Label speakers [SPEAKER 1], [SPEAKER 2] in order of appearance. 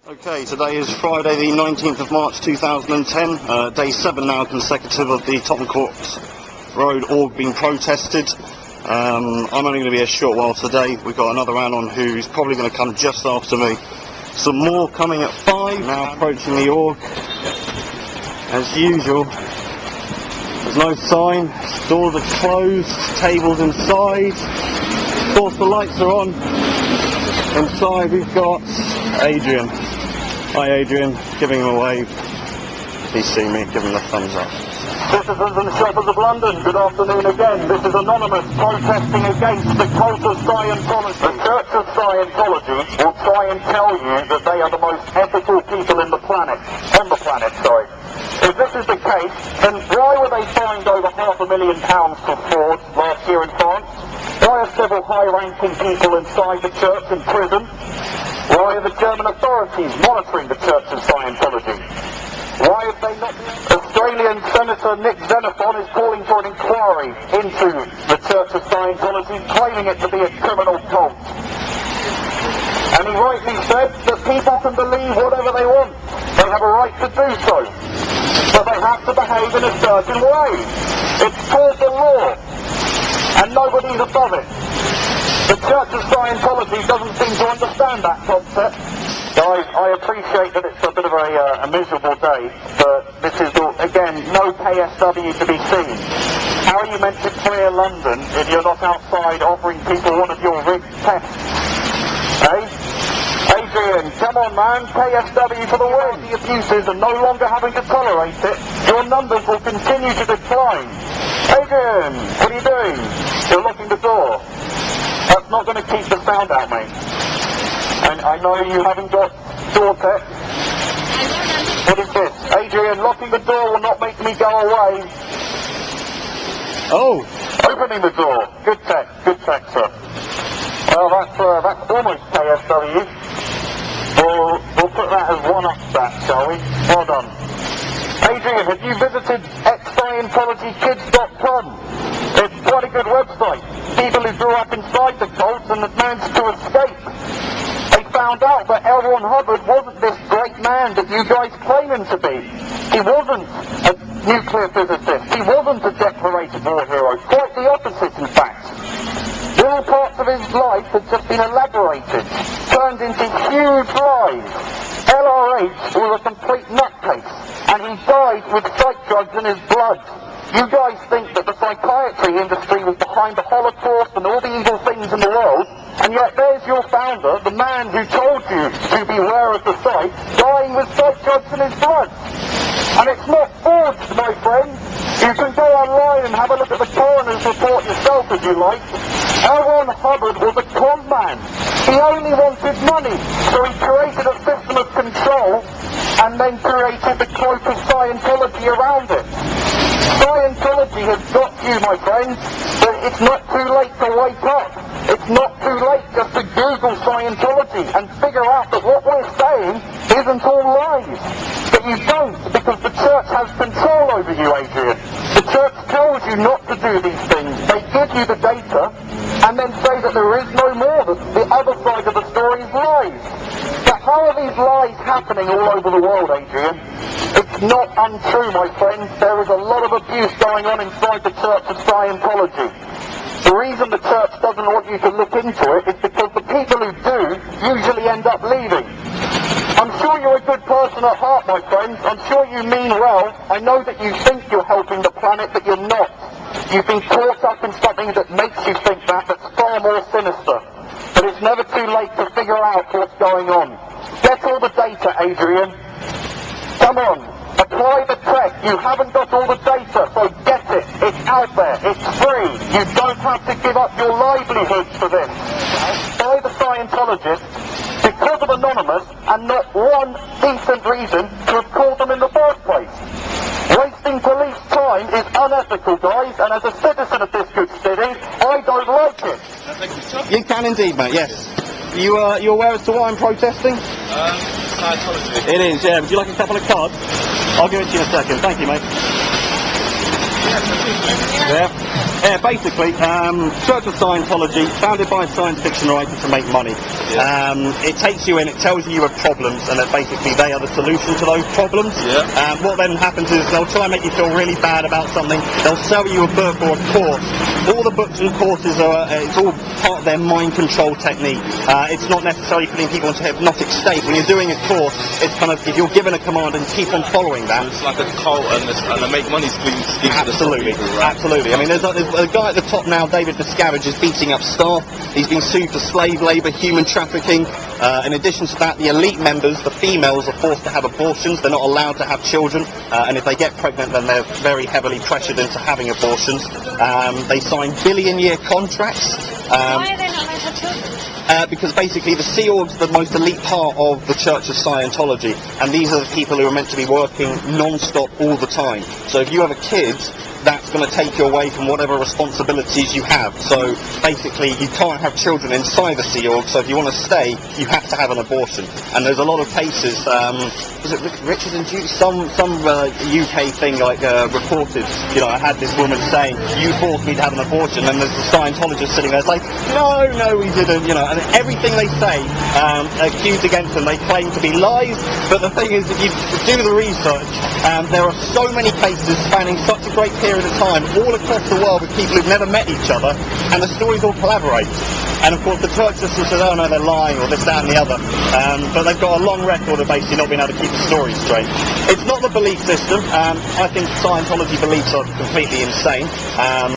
[SPEAKER 1] Okay, today is Friday the 19th of March 2010, day 7 now consecutive of the Tottenham Court Road org being protested. I'm only going to be a short while today. We've got another anon who's probably going to come just after me. Some more coming at 5, now approaching the org. As usual, there's no sign, doors are closed, tables inside. Of course the lights are on. Inside we've got Adrian. Hi Adrian, giving him a wave. He's seen me, giving him a thumbs up.
[SPEAKER 2] Citizens and shoppers of London, good afternoon again. This is Anonymous protesting against the cult of Scientology. The Church of Scientology will try and tell you that they are the most ethical people on the planet. If this is the case, then why were they fined over £500,000 for fraud last year in France? Why are several high-ranking people inside the church in prison? Why are the German authorities monitoring the Church of Scientology? Why have they not... Australian Senator Nick Xenophon is calling for an inquiry into the Church of Scientology, claiming it to be a criminal cult. And he rightly said that people can believe whatever they want. They have a right to do so. But they have to behave in a certain way. It's called the law. And nobody's above it. The Church of Scientology doesn't seem to understand that concept. Guys, I appreciate that it's a bit of a miserable day, but this is, again, no KSW to be seen. How are you meant to clear London if you're not outside offering people one of your rigged tests? Eh? Adrian, come on man, KSW for the win. The abuses and no longer having to tolerate it, your numbers will continue to decline. Adrian, what are you doing? You're locking the door. That's not going to keep the sound out, mate. And I know you haven't got door tech. What is this? Adrian, locking the door will not make me go away.
[SPEAKER 1] Oh!
[SPEAKER 2] Opening the door. Good tech, sir. Well, that's almost KSW. We'll put that as one up that, shall we? Well done. Adrian, have you visited xscientologykids.com? It's quite a good website. People who grew up inside the cult and have managed to escape. They found out that L. Ron Hubbard wasn't this great man that you guys claim him to be. He wasn't a nuclear physicist. He wasn't a declarated war hero. Quite the opposite, in fact. Little parts of his life had just been elaborated, turned into huge lies. LRH was a complete nutcase, and he died with psych drugs in his blood. You guys think that the psychiatry industry was behind the Holocaust and all the evil things in the world, and yet there's your founder, the man who told you to beware of the psych, dying with psych drugs in his blood. And it's not forged, my friend. You can go online and have a look at the coroner's report yourself if you like. L. Ron Hubbard was a con man. He only wanted money, so he created a system of control and then created the cloak of Scientology around it. Scientology has got you, my friends, but it's not too late to wake up. It's not too late just to Google Scientology and figure out that what we're saying isn't all lies. But you don't, because the church has control over you, Adrian. The church tells you not to do these things. They give you the data and then say that there is no more, that the other side of the story is lies. But how are these lies happening all over the world, Adrian? It's not untrue, my friends. There is a lot of abuse going on inside the Church of Scientology. The reason the church doesn't want you to look into it is because the people who do usually end up leaving. I'm sure you're a good person at heart, my friends. I'm sure you mean well. I know that you think you're helping the planet, but you're not. You've been caught up in something that makes you think that's far more sinister. But it's never too late to figure out what's going on. Get all the data, Adrian. Come on. Apply the tech. You haven't got all the data, so get it. It's out there. It's free. You don't have to give up your livelihoods for this. By the Scientologists, because of Anonymous, and not one decent reason to have called them in the first place. Wasting police time is unethical, guys, and as a citizen of this good city, I don't like it.
[SPEAKER 1] You can indeed, mate, yes. You aware as to why I'm protesting?
[SPEAKER 3] Scientology.
[SPEAKER 1] It is, yeah. Would you like a couple of cards? I'll give it to you in a second. Thank you, mate. Yeah. Yeah, basically, Church of Scientology, founded by a science fiction writer to make money. It takes you in, it tells you you have problems, and that basically they are the solution to those problems. What then happens is they'll try and make you feel really bad about something. They'll sell you a book or a course. All the books and courses are, it's all part of their mind control technique. It's not necessarily putting people into a hypnotic state. When you're doing a course, it's kind of, if you're given a command and keep on following that.
[SPEAKER 3] It's like a cult and a make money scheme.
[SPEAKER 1] Absolutely, absolutely. I mean, there's a guy at the top now, David Miscavige, is beating up staff. He's been sued for slave labour, human trafficking. In addition to that, the elite members, the females, are forced to have abortions. They're not allowed to have children, and if they get pregnant, then they're very heavily pressured into having abortions. They sign billion-year contracts.
[SPEAKER 4] Why are they not allowed to have children?
[SPEAKER 1] Because basically the Sea Org's the most elite part of the Church of Scientology, and these are the people who are meant to be working non-stop all the time. So if you have a kid, that's going to take you away from whatever responsibilities you have. So basically you can't have children inside the Sea Org, so if you want to stay, you have to have an abortion. And there's a lot of cases, was it Richard and Judy? Some UK thing reported, I had this woman saying, you forced me to have an abortion, and there's a Scientologist sitting there saying, no, we didn't, and everything they say accused against them, they claim to be lies. But the thing is, if you do the research, there are so many cases spanning such a great period of time all across the world with people who've never met each other, and the stories all collaborate. And of course the church system says, oh no, they're lying, or this, that and the other. But they've got a long record of basically not being able to keep the story straight. It's not the belief system. I think Scientology beliefs are completely insane.